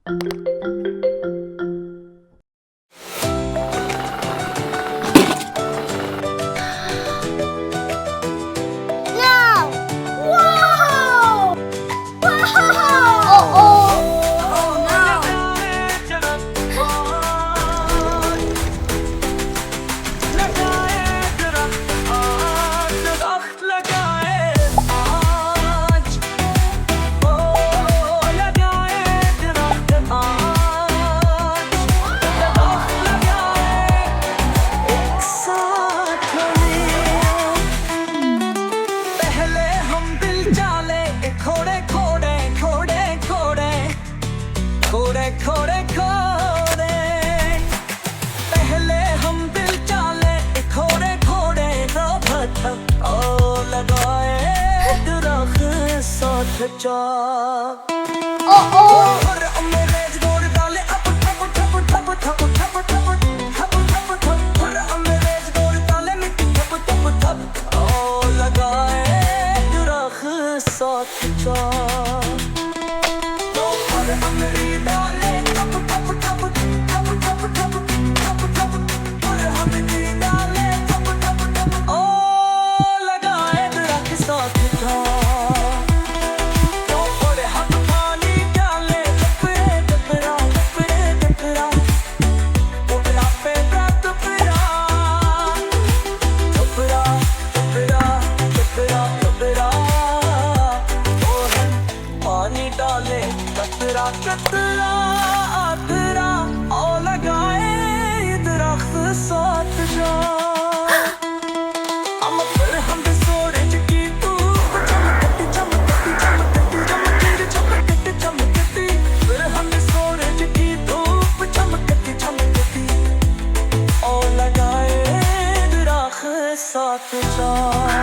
Now! Wow! Wow! Oh no! Khode Khode Khode पहले हम दिल चाले खोड़े खोड़े ओ लगाए दरख्त साथ चा Oh oh! और अंग्रेज गोड़ डाले अब ठप ठप ठप ठप ठप ठप ठप ठप ठप और अंग्रेज गोड़ डाले मिट्टी ठप ठप ठप ओ लगाए दरख्त साथ चा और अंग्रेज डाले ठप ठप ठप ठप ठप ठप ठप ठप और अंग्रेज डाले ठप ठप ठप ओ लगाए दरख्त साथ चा कतरा कतरा आतरा ओ लगाए दरख्त साथ जा हम फिर हम सूरज की धूप चमकती चमकती चमकती चमकती चमकती चमकती फिर हम सूरज की धूप चमकती चमकती ओ लगाए दरख्त साथ जा